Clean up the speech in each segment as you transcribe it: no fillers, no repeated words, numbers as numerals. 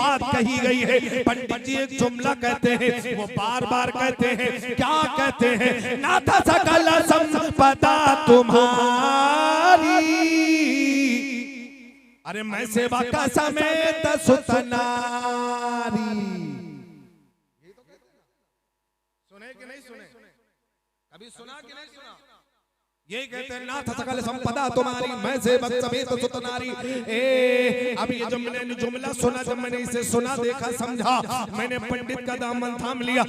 बात कही गई है। पंडित जी एक जुमला कहते हैं, वो बार बार कहते हैं, क्या कहते हैं? नाथ सकल संपदा तुम्हारी, अरे मैं सेवा का समेत सुत नारी। सुने कि नहीं सुने? कभी सुना कि नहीं सुना? ये कहते हैं नाथ सकल संपदा तुम्हारी, मैं सेवक समेत सुत नारी। अब ये जब मैंने जुमला सुना, जब मैंने इसे सुना, देखा, समझा, मैंने पंडित का दामन थाम लिया।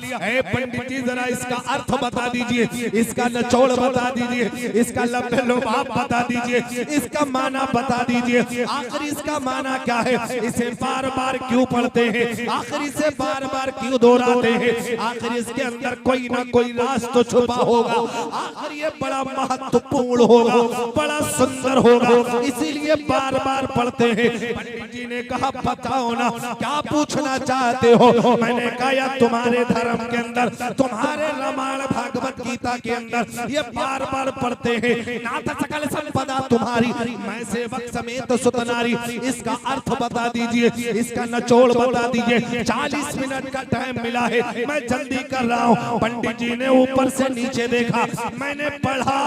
पंडित जी जरा इसका अर्थ बता दीजिए, इसका निचोड़ बता दीजिए, इसका लब्ध लुभाव बता दीजिए, इसका माना बता दीजिए। आखिर इसका माना क्या है? इसे बार बार क्यों पढ़ते हैं? आखिर इसे बार बार क्यों दोहराते हैं? आखिर इसके अंदर कोई ना कोई राज तो छुपा होगा। आखिर ये बड़ा महत्वपूर्ण होगा, बड़ा सुंदर होगा, इसीलिए बार बार पढ़ते हैं। पंडित जी ने कहा बताओ ना क्या पूछना चाहते हो? मैंने कहा यार तुम्हारे धर्म के अंदर, तुम्हारे रामायण भागवत गीता के अंदर ये बार बार पढ़ते हैं, नाथ सकल संपदा तुम्हारी, मैं सेवक समेत सुत नारी। इसका अर्थ बता दीजिए, इसका निचोड़ बता दीजिए। 40 मिनट का टाइम मिला है, मैं जल्दी कर रहा हूँ। पंडित जी ने ऊपर से नीचे देखा, मैंने पढ़ा,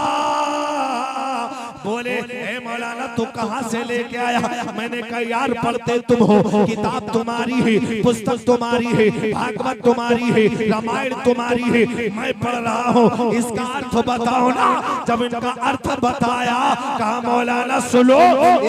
बोले हे मौलाना तू कहाँ से लेके आया? मैंने कहा यार पढ़ते तुम हो, किताब तुम्हारी है, पुस्तक तुम्हारी है, भागवत तुम्हारी है, रामायण तुम्हारी है, मैं पढ़ रहा हूँ, इसका अर्थ बताओ ना। जब इनका अर्थ बताया, कहा मौलाना सुनो,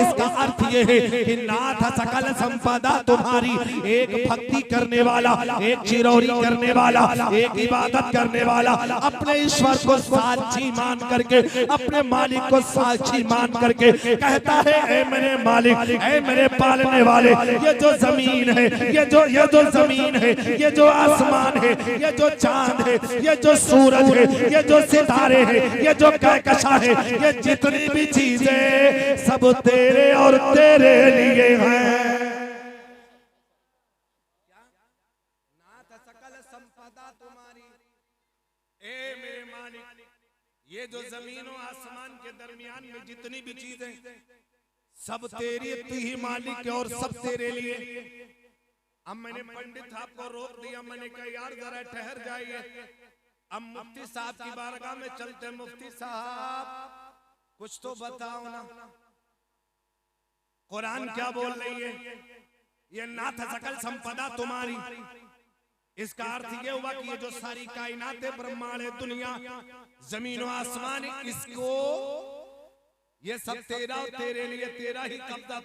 इसका अर्थ ये है कि नाथ सकल संपदा तुम्हारी, एक भक्ति करने वाला, एक चिरौरी करने वाला, एक इबादत करने वाला, अपने ईश्वर को साक्षी मान करके, अपने मालिक को साक्षी मान करके कहता है ऐ मेरे मालिक, ऐ मेरे पालने वाले, ये जो जमीन है, ये जो जमीन है, ये जो आसमान है, ये जो चांद है, ये जो सूरज है, ये जो सितारे हैं, ये जो कहकशां है, ये जितनी भी चीजें सब तेरे और तेरे लिए हैं। नाथ सकल संपदा तुम्हारी, ए मेरे मालिक, ये जो जमीन और आसमान के दरमियान में जितनी भी चीजें सब तेरी, तू ही मालिक है और सब तेरे लिए। अब मैंने पंडित साहब को रोक दिया, मैंने कहा यार जरा ठहर जाइए, अब मुफ्ती साहब की बारगाह में चलते। मुफ्ती साहब कुछ तो बताओ ना, कुरान क्या बोल रही है? ये नाथ सकल संपदा तुम्हारी, इसका अर्थ ये हुआ कि ये जो सारी कायनात है, ब्रह्मांड है, दुनिया, जमीन और आसमान, इसको ये सब तेरा और तेरे लिए, तेरा ही कब्जा,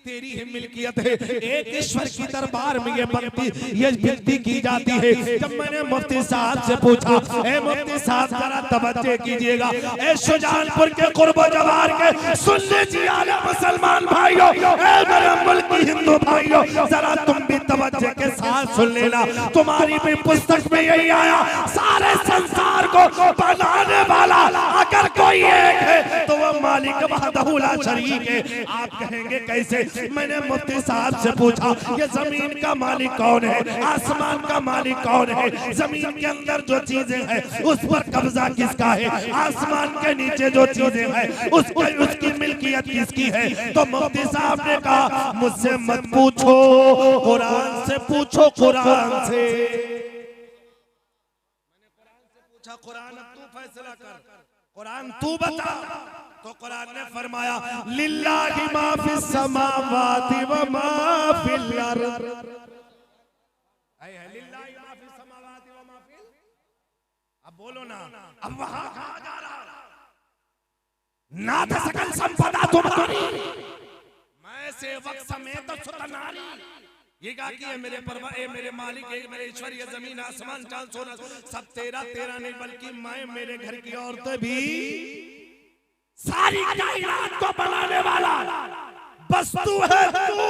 तेरी ही मिल्कियत है। एक ईश्वर की दरबार में ये विनती की जाती है। जब मैंने मुफ्ती साहब से पूछा, ए मुफ्ती साहब जरा तवज्जो कीजिएगा, ए शुजानपुर के कुर्बो जवार के सुन लीजिए आले मुसलमान भाइयों, ए मेरे मुल्क की हिंदू भाइयों, जरा तुम भी तवज्जो के साथ सुन लेना। तुम्हारी भी पुस्तक में यही आया, सारे संसार को बनाने वाला अगर कोई एक है तो वो मालिक वहदहु ला शरीक है। आप कहेंगे कैसे? मैंने मुफ्ती साहब से पूछा ये जमीन का मालिक कौन है, आसमान का मालिक कौन है, जमीन के अंदर जो चीजें हैं उस पर कब्जा किसका है, आसमान के नीचे जो चीजें हैं उसकी मिल्कियत किसकी है? तो मुफ्ती साहब ने कहा मुझसे मत पूछो, कुरान से पूछो, कुरान से। मैंने कुरान से पूछा, कुरान अब तू फैसला कर, कुरान तू बता। तो कुरान ने फरमाया लिल्लाहि मा फिस समावाति व मा फिल अर्द, लिल्लाहि मा फिस समावाति व मा फिल। अब बोलो ना, अब वहां कहा जा रहा? नाथ सकल संपदा तुम्हारी, मैं सेवक समेत सुत नारी। ये कहा कि ये मेरे परवा, ए मेरे मालिक, ए मेरे ईश्वर, ये जमीन आसमान चांद सूरज सब तेरा, तेरा नहीं बल्कि मैं, मेरे घर की औरतें भी, सारी कायनात को बनाने वाला बस तू है तू।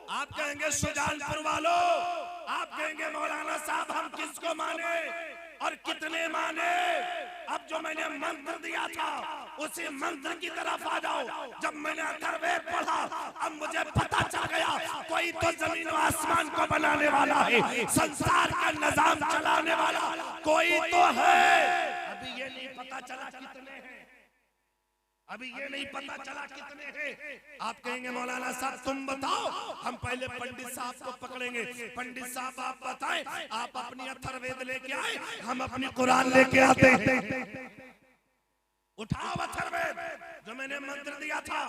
आप कहेंगे शुजानपुर वालों, आप कहेंगे मौलाना साहब हम किसको माने और कितने माने? अब जो मैंने मंत्र दिया था उसी मंत्र की तरफ आ जाओ। जब मैंने अथर्ववेद पढ़ा अब मुझे पता चल गया कोई तो जमीन और आसमान को बनाने वाला है, संसार का निजाम चलाने वाला कोई तो है। अभी ये नहीं पता चला कितने हैं। अभी ये नहीं पता चला कितने हैं। आप कहेंगे मौलाना साहब तुम बताओ, हम पहले पंडित साहब को पकड़ेंगे। पंडित साहब आप बताएं, आप अपनी अथर्ववेद लेके आए, हम अपनी कुरान लेके आते हैं। उठाओ अथर्ववेद जो मैंने मंत्र दिया था।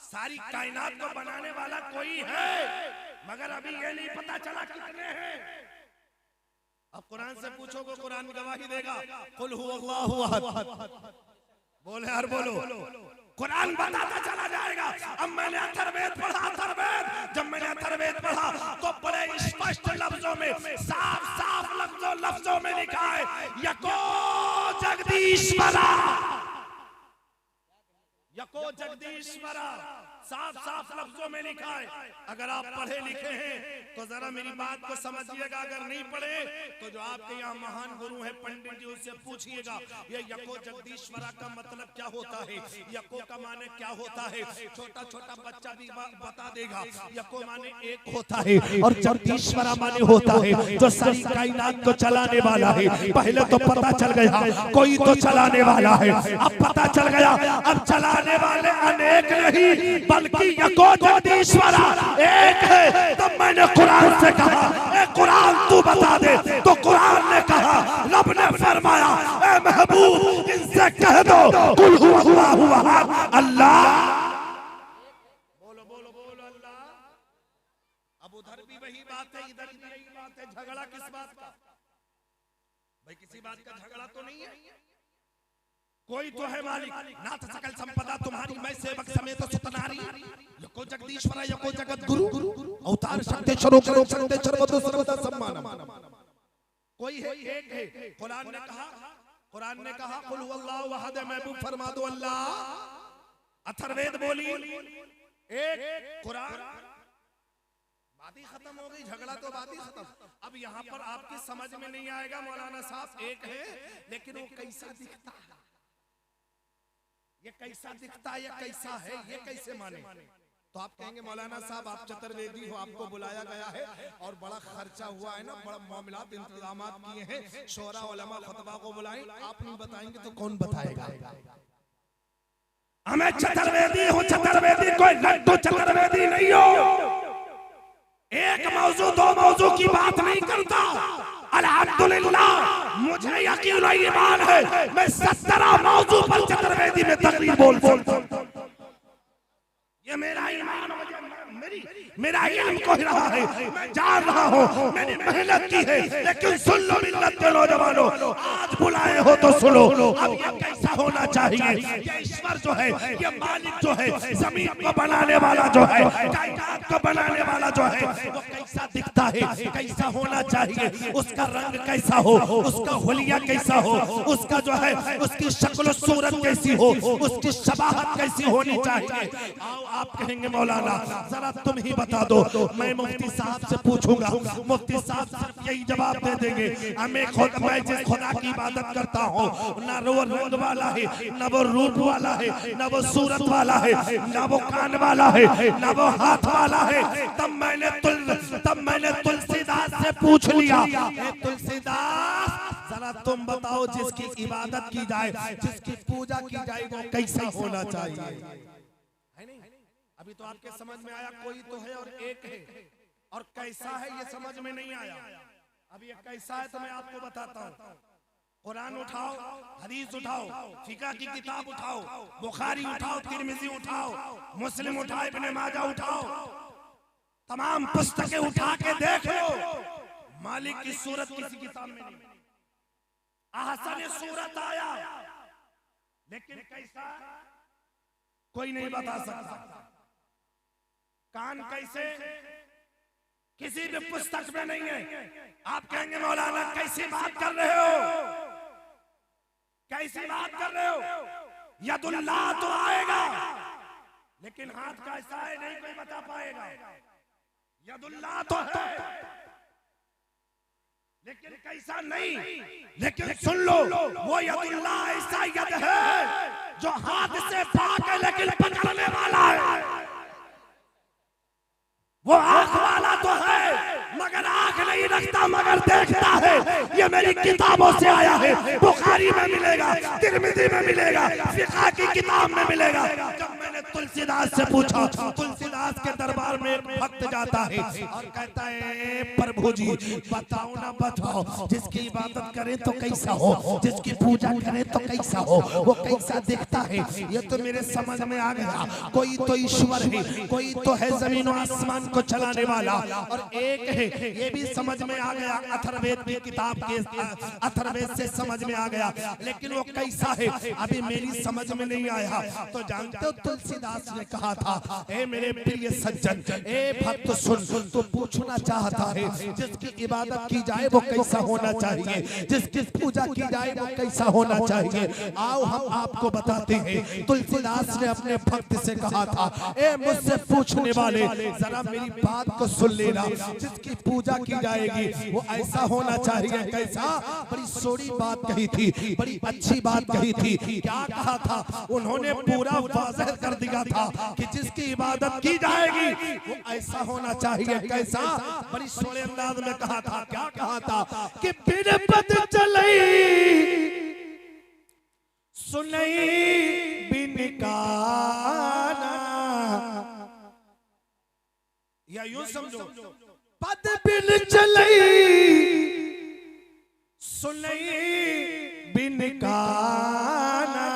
सारी कायनात को बनाने वाला कोई है, मगर अभी ये नहीं पता चला कितने हैं। अब कुरान से पूछोगे, कुरान गवाही देगा। कुल हुवल्लाहु अहद, बोले यार बोलो, कुरान बताता चला जाएगा। अब मैंने अथर्ववेद पढ़ा, अथर्ववेद जब मैंने अथर्ववेद पढ़ा तो बड़े स्पष्ट लफ्जों में, साफ साफ लफ्जों में लिखा है यको जगदीश्वरा, यको जगदीश्वरा, साफ साफ लफ्जों में लिखा है। अगर आप पढ़े लिखे हैं तो जरा मेरी बात को समझिएगा, अगर नहीं पढ़े तो जो आपके यहाँ महान गुरु हैं पंडित जी, उससे पूछिएगा ये यको जगदीश्वरा का मतलब क्या होता है, यको का माने क्या होता है। छोटा छोटा बच्चा भी बता देगा। यको माने एक होता है और जगदीश्वरा माने होता है जो सारी कायनात को चलाने वाला है। पहले तो पता चल गया कोई तो चलाने वाला है, अब पता चल गया अब चलाने वाले अनेक नहीं बल्कि यको जगदीश्वरा एक है। तब मैंने कुरान से कहा ए कुरान तू बता दे, तो कुरान ने कहा, रब ने फरमाया ए महबूब इनसे कह दो कुल हुवल्लाहु अहद, अल्लाह। बोलो बोलो बोलो अल्लाह। अब उधर भी वही बात है, इधर भी यही बात है। झगड़ा किस बात का भाई? किसी बात का झगड़ा तो नहीं है। कोई तो है मालिक, नाथ सकल संपदा तुम्हारी, मैं सेवक समेत सुतनारी। यको जगदीश्वरा यको जगत गुरु, अवतार शक्ति स्वरूप शक्ति सर्वतो सर्वदा सम्मान। कोई है, एक है। कुरान ने कहा कुल हुवल्लाहु अहद, महबूब फरमा दो अल्लाह। अथर्ववेद बोली एक, कुरान, बात ही खत्म हो गई। झगड़ा तो बात ही खत्म। अब यहाँ पर आपकी समझ में नहीं आएगा मौलाना साहब, एक है लेकिन वो कैसा दिखता है, ये कैसा दिखता है, ये कैसा है, ये कैसे माने? तो आप कहेंगे मौलाना साहब आप चतुर्वेदी हो, आपको बुलाया गया है और बड़ा खर्चा हुआ है ना, बड़ा मामलात इंतजामात किए हैं, शोरा उलमा खुतबा को बुलाएं, आप नहीं बताएंगे तो कौन बताएगा? हमें चतुर्वेदी हो, चतुर्वेदी कोई लड्डू चतुर्वेदी नहीं हो। एक मौजू दो मौजू की बात नहीं करता। अल्हम्दुलिल्लाह मुझे यकीन और ईमान है, मैं 17 मौजू पर चतुर्वेदी में तकरीर बोलता हूं। ये मेरा ईमान, मेरा इल्म कोई रहा है, मैं जान रहा हूँ, मैंने मेहनत की है। लेकिन सुन लो मिल्लत के नौजवानों, आज बुलाए हो तो सुनो। अब ये कैसा होना चाहिए? ये ईश्वर जो है, ये मालिक जो है, जमीन को बनाने वाला जो है, कायनात को बनाने वाला जो है, वो कैसा दिखता है, कैसा होना चाहिए, उसका रंग कैसा हो, उसका हुलिया कैसा हो, उसका जो है उसकी शक्ल सूरत कैसी हो, उसकी शबाहत कैसी होनी चाहिए। आओ आप कहेंगे मौलाना जरा तुम ही बता दो। मैं मुफ्ती साहब से पूछूंगा, मुफ्ती साहब सिर्फ यही जवाब दे देंगे, मैं जिस खुदा की इबादत करता हूँ ना वो रंग वाला है, ना वो रूप वाला है, ना वो सूरत वाला है, ना वो कान वाला है, ना वो हाथ वाला है। तब मैंने तुलसीदास से पूछ लिया, तुलसीदास जरा तुम बताओ जिसकी इबादत की जाए, जिसकी पूजा की जाए, वो कैसा होना चाहिए? अभी तो आपके समझ में आया कोई तो है और एक है, और कैसा है ये समझ में नहीं आया। अब ये कैसा है तो मैं आपको बताता हूँ। कुरान उठाओ, हदीस उठाओ, फिक़ह की किताब उठाओ, बुखारी उठाओ, तिरमिज़ी उठाओ, मुस्लिम उठाओ, इब्ने माजा उठाओ, तमाम पुस्तकें उठा के देख लो, मालिक की सूरत किसी किताब में नहीं। अहसन सूरत आया लेकिन कैसा कोई नहीं बता सकता। कान कैसे किसी भी पुस्तक में नहीं है। आप कहेंगे मौलाना कैसी बात कर रहे हो, कैसी बात कर रहे हो? यदुल्लाह तो आएगा लेकिन हाथ कैसा है नहीं कोई बता पाएगा। यदुल्लाह तो है लेकिन कैसा नहीं। लेकिन सुन लो, वो यदुल्लाह ऐसा यद है जो हाथ से पाक है लेकिन पकड़ने वाला है। वो आंख वाला तो है मगर आंख नहीं नहीं रखता मगर देखता है। ये मेरी किताबों से आया है, बुखारी में मिलेगा, तिरमिज़ी में मिलेगा, फिक़ह की किताब में मिलेगा। जब मैंने तुलसीदास से पूछा, तुलसीदास के दरबार में एक भक्त जाता है और कहता है प्रभु जी बताओ ना बताओ, जिसकी इबादत करें तो कैसा हो, जिसकी पूजा करें तो कैसा हो, वो कैसा दिखता है। ये तो मेरे समझ में आ गया, कोई तो ईश्वर है, कोई तो है जमीन और आसमान को चलाने वाला, और एक है ये भी समझ में आ गया, अथर्ववेद की किताब के अथर्ववेद से समझ में आ गया, लेकिन वो कैसा है अभी मेरी समझ में नहीं आया। तो जानते हो तुलसीदास ने कहा था, ए मेरे प्रिय सज्जन, ए भक्त सुन, तो पूछना चाहता है जिसकी इबादत की जाए वो कैसा होना चाहिए, जिसकी पूजा की जाए वो कैसा होना चाहिए। आओ हम आपको बताते हैं। तुलसीदास ने अपने भक्त से कहा था, ए मुझसे पूछने वाले जरा मेरी बात को सुन लेना, जिसकी पूजा की जाएगी वो ऐसा होना चाहिए। कैसा? बड़ी सोड़ी बात कही थी, बड़ी अच्छी बात कही थी। क्या कहा था? उन्होंने पूरा वाज़ह कर दिया था कि जिसकी इबादत की जाएगी वो ऐसा होना चाहिए। कैसा? बड़ी सोड़े अंदाज में कहा था। क्या कहा था? कि बिन पद चलई सुनई बिन गाना, या यूं समझो, पद बिन चलई सुनई बिन गाना,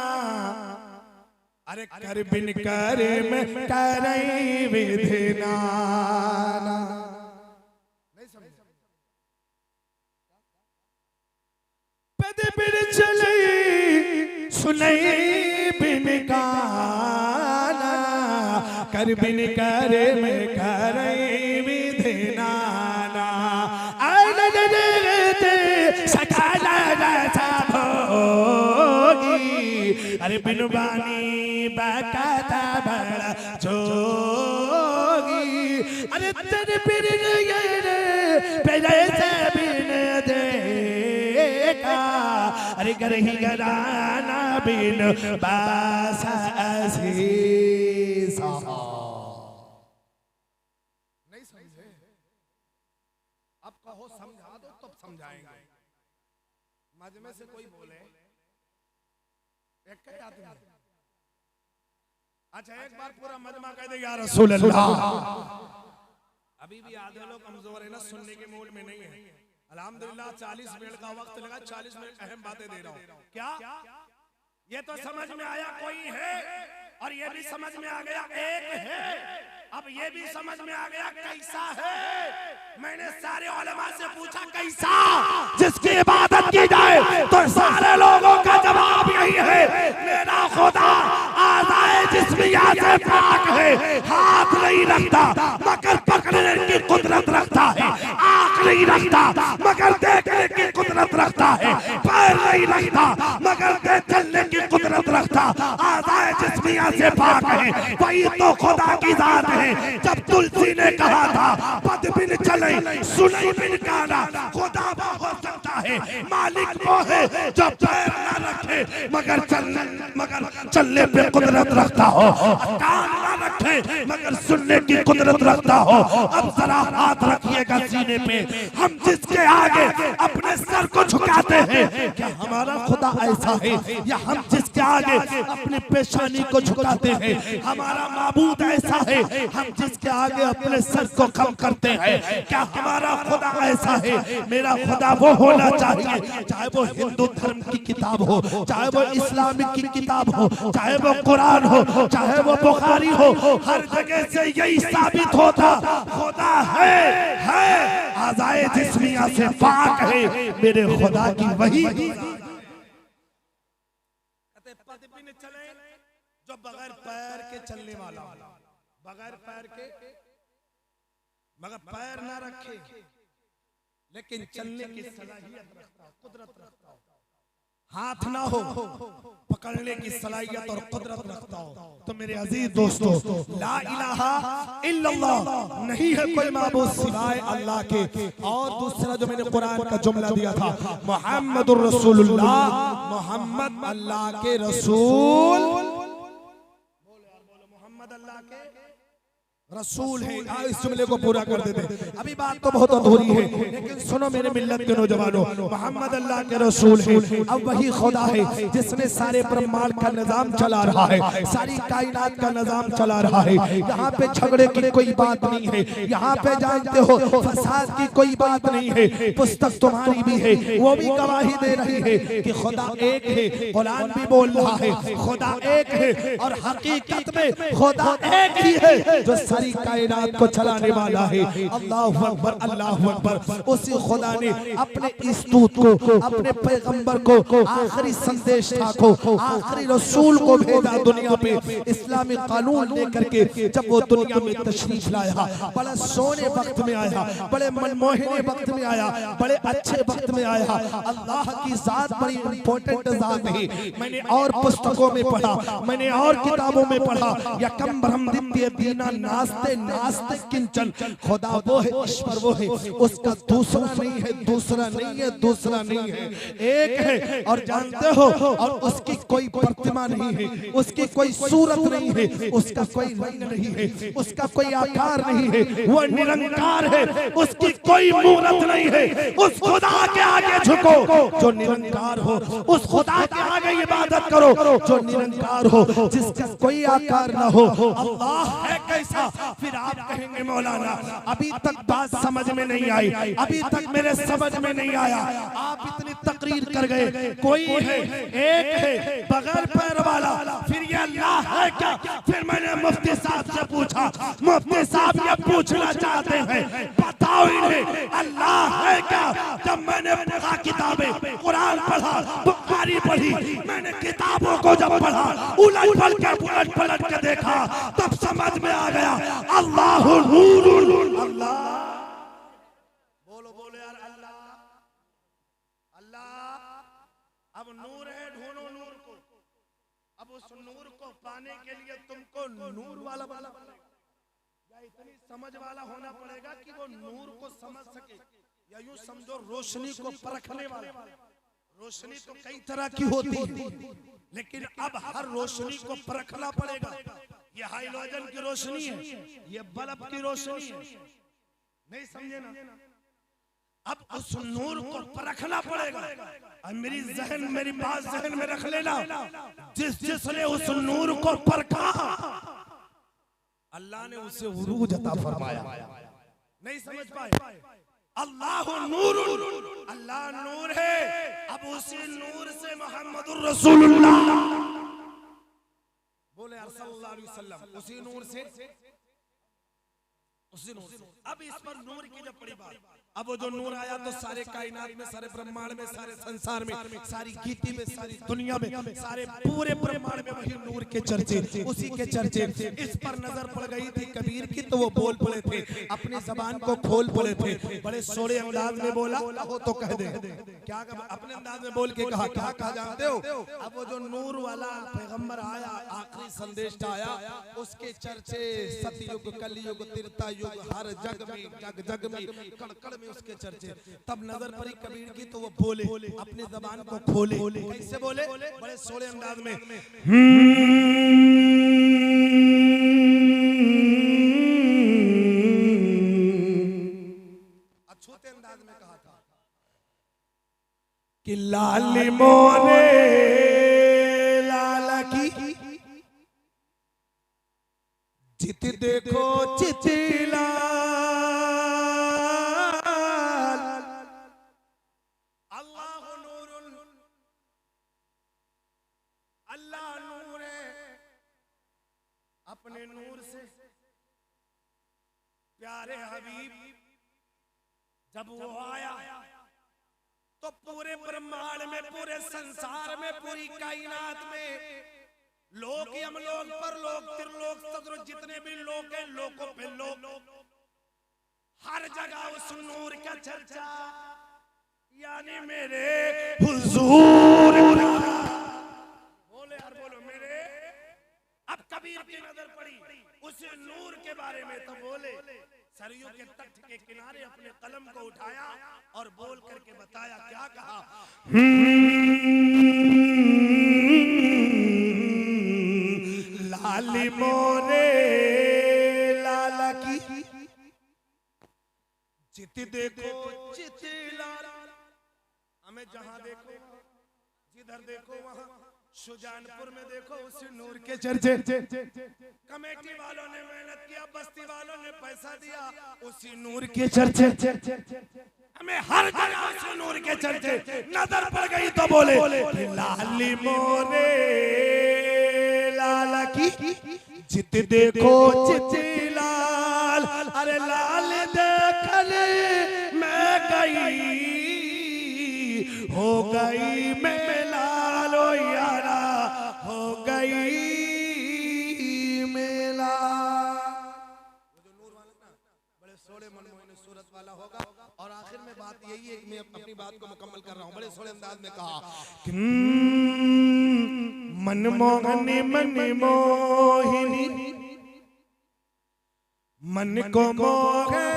अरे कर बिन करे में करई विधना। पद बिन चलई सुनई बिन गाना, कर बिन करे में करई विधना। अरे बिनु बानी बकाता बड़ा जोगी, अरे तेरे बिन पहले से बिन देखा, अरे करही गराना बिन बासा असीसा। नहीं समझे? अब कहो समझा दो तब समझाएंगे। मजमे से कोई बोले एक आदमी, अच्छा एक बार पूरा मजमा कह दे या रसूल अल्लाह। अभी भी आधे लोग कमजोर है ना, सुनने के मूड में नहीं है। अल्हम्दुलिल्लाह 40 मिनट का वक्त लगा, 40 मिनट अहम बातें दे रहा हूँ। क्या ये तो समझ में आया कोई है, और ये भी समझ में आ गया एक है। अब ये भी समझ में आ गया कैसा है। मैंने सारे उलमा से पूछा कैसा, जिसकी इबादत की जाए तो सारे लोगों का जवाब यही है, मेरा खुदा आज़ाए जिस्मिया से पाक है, हाथ नहीं रखता मगर पकड़ने की कुदरत रखता है, आँख नहीं रखता मगर देखने की कुदरत रखता है, पैर नहीं रखता मगर चलने की कुदरत रखता, आज़ाए जिस्मिया से पाक है, वही तो खुदा की जात है। जब तुलसी ने कहा था पद बिन चले सुनई बिन गाना, खुदा वो हो सकता है, मालिक वो है जो पैर न रखे मगर चलने पे कुदरत रखता हो, कान न रखे मगर सुनने की कुदरत रखता हो। अब जरा हाथ रखिएगा सीने पे, हम जिसके आगे अपने सर को झुकाते हैं, क्या हमारा खुदा ऐसा है? या हम जिसके आगे अपनी पेशानी को झुकाते हैं, हमारा माबूद ऐसा है? हम जिसके आगे अपने सर को कम करते हैं, क्या हमारा खुदा ऐसा है? मेरा खुदा वो होना चाहिए, चाहे वो हिंदू धर्म की किताब हो, चाहे वो इस्लामिक की किताब हो, चाहे वो कुरान हो, चाहे वो बुखारी हो, हर जगह से यही साबित होता खुदा है आज़ाए जिस्मिया से पाक है, मेरे खुदा की वही। पद बिन चले जो बगैर पैर के चलने वाला, बगैर पैर के मगर पैर ना रखे लेकिन चलने की सलाहियत रखता, कुदरत रखता हो, हाथ ना हो पकड़ने की सलाहियत और कुदरत रखता हो। तो मेरे अजीज दोस्तों, ला इलाहा इल्लल्लाह, नहीं है कोई माबूद सिवाय अल्लाह के। और दूसरा जो मैंने कुरान का जुमला दिया था, मुहम्मदुर रसूलुल्लाह, मोहम्मद अल्लाह के रसूल, मोहम्मद अल्लाह के रसूल है। इस जुमले को पूरा कर देते। अभी बात तो बहुत अधूरी है, लेकिन सुनो मेरे मिल्लत के नौजवानों, मोहम्मद अल्लाह के रसूल है। अब वही खुदा है जिसने सारे ब्रह्मांड का निजाम चला रहा है, सारी कायनात का निजाम चला रहा है। यहाँ पे झगड़े की कोई बात नहीं है, यहाँ पे जानते हो फसाद की कोई बात नहीं है। पुस्तक तुम्हारी भी है, वो भी गवाही दे रही है कि खुदा एक है। कुरान भी बोल रहा है खुदा एक है, और हकीकत में खुदा एक ही है जो सारी कायनात को चलाने वाला है। अल्लाहु अकबर, अल्लाहु अकबर। उसी खुदा ने अपने इस दूत को, अपने पैगंबर को, आखिरी संदेशा को, आखिरी रसूल को भेजा दुनिया में इस्लामी कानून लेकर के। जब वो दुनिया में तशरीफ लाया, बड़ा सोने वक्त में आया, बड़े मनमोहने वक्त में आया, बड़े अच्छे वक्त में आया। अल्लाह की जात बड़ी इंपॉर्टेंट जात है। मैंने और पुस्तकों में पढ़ा, मैंने और किताबों में पढ़ा, यकम ब्रह्म द्वितीय दीना नास्ते नास्ते किंचन। खुदा वो है, ईश्वर वो है, उसका दूसरा नहीं है, दूसरा नहीं है, दूसरा नहीं है, एक है। और जानते हो, और उसकी कोई प्रतिमा नहीं है, उसकी कोई सूरत नहीं है, उसका कोई रंग नहीं है, उसका कोई आकार नहीं है, वो निरंकार है, उसकी कोई मूरत नहीं है। उस खुदा के आगे झुको जो निरंकार हो, उस खुदा के आगे इबादत करो जो निरंकार हो, जिसका कोई आकार ना हो। अल्लाह है कैसा? फिर आप कहेंगे मौलाना अभी तक बात समझ में नहीं आई, अभी तक मेरे समझ में नहीं आया। आप इतनी तकरीर कर गए, कोई है, एक है, बगैर पैर वाला, फिर ये अल्लाह है क्या? फिर मैंने मुफ्ती साहब से पूछा, मुफ्ती साहब ये पूछना चाहते हैं, बताओ इन्हें अल्लाह है क्या? जब मैंने पढ़ा किताबें, कुरान पढ़ा, बुखारी पढ़ी, मैंने किताबों को जब पढ़ा, उलट पलट के देखा, तब समझ में आ गया अल्लाह नूरुल। अल्लाह बोलो बोलो यार, अल्लाह अल्लाह। अब नूर है, ढूंढो नूर को। अब उस नूर को पाने के लिए तुमको नूर वाला या इतनी समझ वाला होना पड़ेगा कि वो नूर को समझ सके, या यूं समझो रोशनी को परखने वाला। रोशनी तो कई तरह की होती है, लेकिन अब हर रोशनी को परखना पड़ेगा। ये हाइड्रोजन की रोशनी है, ये बल्ब की रोशनी है, नहीं समझे ना? अब उस नूर को परखना पड़ेगा। अब मेरी बात जहन में रख लेना, जिसने उस नूर को परखा, अल्लाह ने उसे उरूज अता फरमाया। नहीं समझ पाए? अल्लाह नूर, अल्लाह नूर है। अब उसी नूर से मोहम्मदुर रसूलुल्लाह बोले सल्लल्लाहु अलैहि वसल्लम, उसी नूर से, उसी नूर से। अब इस पर नूर की जब बड़ी बात, अब वो जो नूर आया तो सारे कायनात में, सारे ब्रह्मांड में, सारे संसार में, सारी गीति में, सारी दुनिया में, सारे पूरे ब्रह्मांड में वही नूर के चर्चे, उसी के चर्चे। इस पर नजर पड़ गई थी कबीर की, तो वो बोल पड़े थे, अपनी जबान को खोल पड़े थे, बड़े सोरे अंदाज में बोला हो तो कह दे। क्या अपने अंदाज में बोल के कहा, क्या कहा जानते हो? अब वो जो नूर वाला पैगंबर आया, आखिरी संदेश आया, उसके चर्चे सतयुग, कलयुग, त्रेता युग, हर जग में, जग में, कण में उसके चर्चे। तब नजर पड़ी कबीर की, तो वो बोले, अपनी जबान को खोले। कैसे बोले? बड़े सोले अंदाज में, अछूते अंदाज में कहा था कि लाली मोने लाला की चित देखो चिचिला, अपने नूर से प्यारे हबीब जब वो आया तो पूरे ब्रह्मांड में, पूरे संसार में, पूरी कायनात में लोक, यमलोक, परलोक, त्रिलोक, सतलोक, जितने भी लोक हैं, लोकों पे लोक, हर जगह उस नूर का चर्चा, यानी मेरे हुजूर। बोले यार, बोलो मेरे। अब कबीर की नजर पड़ी उस नूर के बारे में, तो बोले, सरयू के तट के किनारे अपने कलम को उठाया और बोल करके बताया। क्या कहा? लाली मोरे लाला चित देखो चितिलाल, हमें जहां देखो जिधर देखो वहां, सुजानपुर में देखो उसी नूर के चर्चे, कमेटी वालों ने मेहनत किया, बस्ती वालों ने पैसा दिया, उसी नूर के चर्चे, हमें हर जगह उसी नूर के चर्चे। नजर पड़ गई तो बोले लाली मोरे लाला की, जित देखो चितिलाल, अरे लाल देखने मैं गई, हो गई मैं लालो यारा, हो गई मेला। वो जो नूर वाला ना बड़े सोले मनमोहन सूरत वाला होगा। और आखिर में बात यही है, मैं अपनी बात को मुकम्मल कर रहा हूं, बड़े सोले अंदाज में कहा, मनमोहनी मनमोहिनी मन को मोहे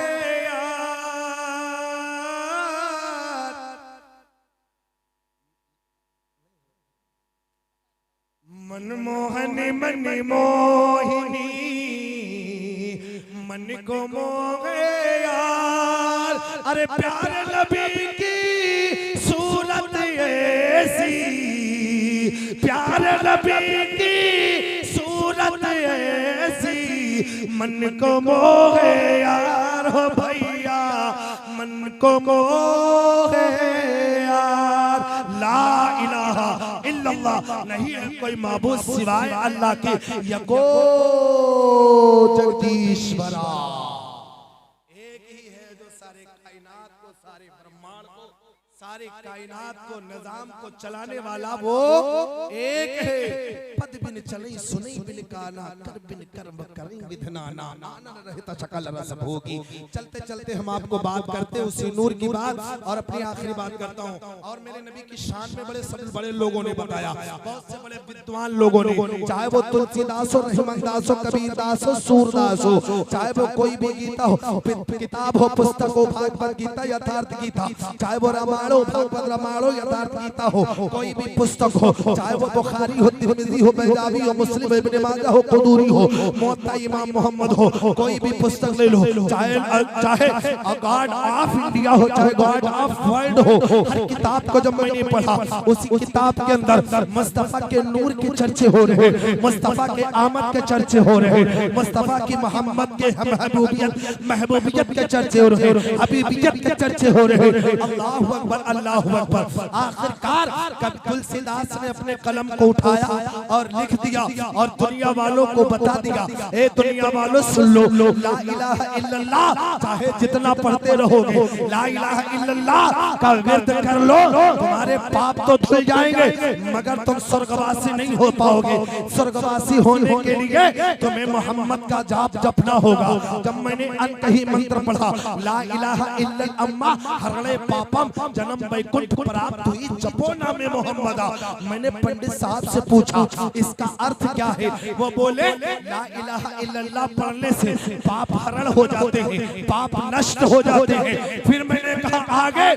मनमोहनी मनमोहिनी मन को मोहे यार, अरे प्यारे नबी की सूरत ऐसी, प्यारे नबी की सूरत ऐसी, मन को मोहे यार हो भैया, मन को मोहे यार। ला इलाहा इल्लल्लाह, नहीं है कोई माबूद सिवाय अल्लाह के, यको जगदीश्वरा, एक ही है जो सारे कायनात को, सारे ब्रह्मांड को, सारे कायनात को, निजाम को चलाने वाला वो एक है। पद बिन चले सुने बिन काना, कर बिन कर्म करें विधनाना, आनन रहता शकल रस भोगी। चलते चलते हम आपको बात करते उसी नूर की बात, और अपनी आखिरी बात करता हूँ। और मेरे नबी की शान में बड़े सब बड़े लोगों ने बताया, बहुत से बड़े विद्वान लोगों ने, चाहे वो तुलसीदास हो, रहमतदास हो, कबीरदास हो, सूरदास हो, चाहे वो कोई भी गीता हो, किताब हो, पुस्तक हो, भागवत गीता, यथार्थ गीता, चाहे वो रामायण हो, भागवत रामायण हो, यथार्थ गीता हो, कोई भी पुस्तक हो, चाहे वो बुखारी हो, तिर्मिज़ी हो, बैजावी हो, मुस्लिम हो, इब्न माजा हो, कुदूरी हो, मुअत्ता इमाम मोहम्मद हो, कोई भी पुस्तक ले लो, चाहे गॉड ऑफ इंडिया हो, चाहे गॉड ऑफ वर्ल्ड हो, हर किताब को जब मैंने पढ़ा, उसी किताब के अंदर मुस्तफा के नूर के चर्चे हो रहे, मुस्तफा के आमद के चर्चे हो रहे, मुस्तफा की मोहम्मद के महबूबियत के चर्चे हो रहे, हबीबियत के चर्चे हो रहे। अल्लाहु अकबर, अल्लाहु अकबर। आखिरकार कभी तुलसीदास ने अपने कलम को उठाया और लिख दिया, और दुनिया वालों को बता दिया, ए दुनिया वालों सुन लो, ला इलाहा इल्लल्लाह चाहे जितना पढ़ते रहोगे, ला इलाहा इल्लल्लाह का विर्द कर लो, तुम्हारे पाप तो धुल जाएंगे, मगर तुम स्वर्गवासी नहीं हो पाओगे। स्वर्गवासी होने के लिए तुम्हें मोहम्मद का जाप जपना होगा। जब मैंने अंतही मंत्र पढ़ा, ला इलाहा इल्लल अम्मा हरणे पापम जन्म वैकुंठ प्राप्त हुई जपो नामे मोहम्मदा। मैंने पंडित साहब से पूछा इसका अर्थ क्या है, वो बोले ला इलाहा इल्लल्लाह पढ़ने से पाप हरण हो जाते हैं, पाप नष्ट हो जाते हैं। फिर मैंने कहा आगे,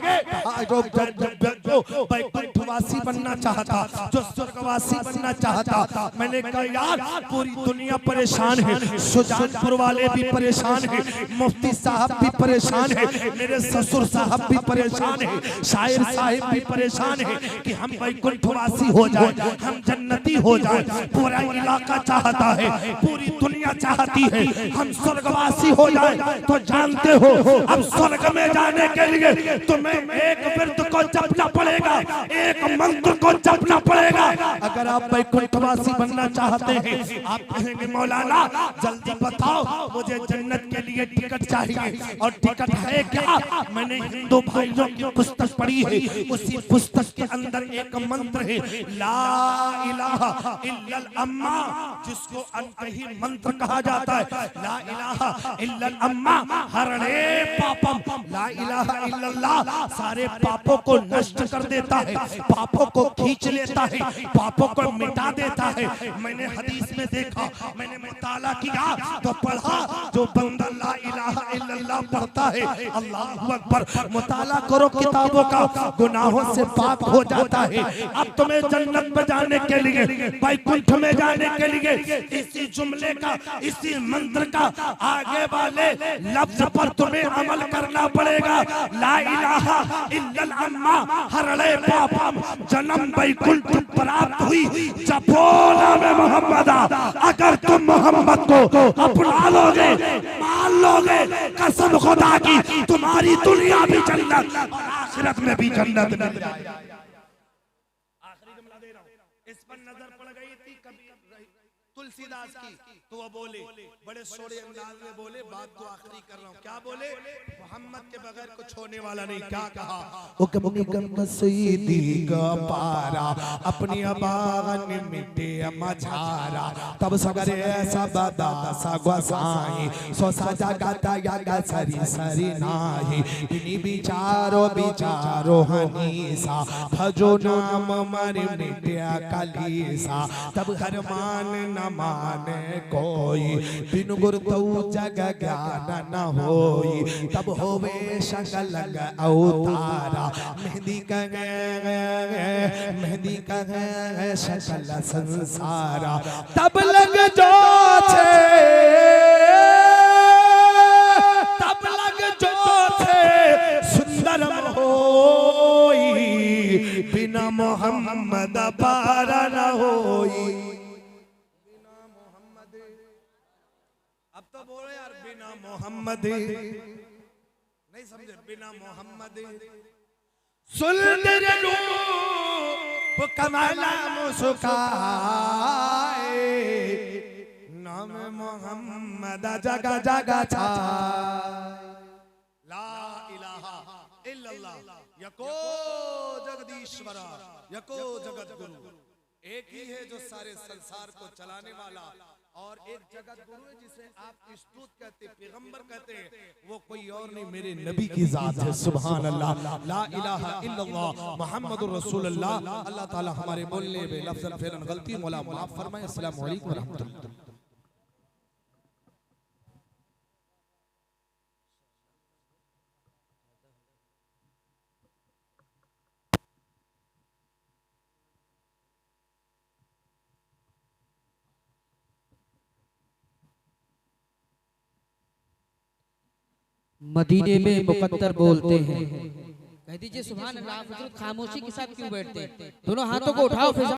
जो वैकुंठवासी बनना चाहता, जो स्वर्गवासी बनना चाहता, मैंने कहा यार पूरी दुनिया परेशान है, सुजानपुर वाले भी परेशान है, मुफ्ती साहब भी परेशान है, मेरे ससुर साहब भी परेशान है, शायर साहिब भी परेशान है कि हम वैकुंठवासी हो जाए, हम जन्नती हो जाए। पूरा इलाका चाहता है, पूरी दुनिया चाहती है हम स्वर्गवासी हो जाए। तो जानते हो अब स्वर्ग में जाने के लिए तुम्हें एक विर्द को जपना पड़ेगा, एक मंत्र को जपना पड़ेगा। अगर आप वैकुंठवासी बनना चाहते हैं, आप कहेंगे मौलाना जल्दी बताओ मुझे जन्नत के लिए टिकट चाहिए, और टिकट है क्या? मैंने हिंदू भाइयों की पुस्तक पढ़ी है, उसी पुस्तक के अंदर एक मंत्र है, ला इलाहा इल्लल अम्मा, जिसको अंतही मंत्र कहा जाता है। ला इलाहा इल्लल अम्मा हरणे पापम, ला इलाहा इल्लल्लाह सारे पापों को नष्ट कर देता है, पापों को खींच लेता है, पापों को मिटा देता है। मैंने हदीस में देखा, मैंने मुताला किया तो पढ़ा, जो बंदा ला इलाहा इल्लल्लाह पढ़ता है, अल्लाहु अकबर, मुताला करो किताबों का, गुनाहों से पाक हो जाता है। अब तुम्हें जन्नत में जाने के लिए, वैकुंठ में जाने के लिए इसी जुमले का, इसी मंत्र का आगे वाले लफ्ज पर तुम्हें अमल करना पड़ेगा। पड़ेगा ला इलाहा इल्लल अम्मा हरले पापम जन्म वैकुंठ प्राप्त हुई जपोला में मोहम्मद। अगर तुम मोहम्मद को अपना लोगे, मान लोगे, कसम खुदा की तुम्हारी दुनिया भी जन्नत और आखिरत में भी जन्नत मिल जाएगी। आखिरी जुमला दे रहा हूं, इस पर नजर पड़ गई थी कभी तुलसीदास की, तो वो बोले बड़े सोरे अंदाज में बोले, बात तो आखिरी कर रहा हूं, क्या बोले? मोहम्मद के बगैर कुछ होने वाला नहीं। क्या कहा? पारा अपनी अबागन मिटे मझारा तब सगरे ऐसा बदा सा गोसाई सो सजा गाता यागा सरी सरी नाही इनी बिचारो बिचारो हनीसा भजो नाम मरि मिट्या कलीसा तब हर मान न माने कोई बिनु गुरु जग ज्ञान न होई तब होवे शकल अवतारा मेहंदी का शकल संसारा तब लग जो छे तब लग जो छे सुंदर होई बिना मोहम्मद पारा न होई। अब तो बोलो यार, बिना मोहम्मद नहीं समझे, बिना मोहम्मद सुंदर रूप कमला मुस्काए नाम मोहम्मद जगा जगा छाए। ला इलाहा इल्लल्लाह यको जगदीश्वरा यको जगतगुरु, एक ही है जो सारे संसार को चलाने वाला, और एक जगत गुरु है जिसे आप स्तुत कहते, पैगंबर कहते हैं, वो कोई और नहीं मेरे नबी की जात है। सुभान अल्लाह, ला इलाहा इल्लल्लाह मुहम्मदुर रसूलुल्लाह। अल्लाह ताला हमारे बोलने में लफ्ज़न फेरन गलती मौला माफ फरमाए। अस्सलामु अलैकुम व रहमतुल्लाह। मदीने में मुकद्दर बोलते हैं, कह दीजिए सुभान अल्लाह। खामोशी के साथ क्यों बैठते हैं? दोनों हाथों को उठाओ।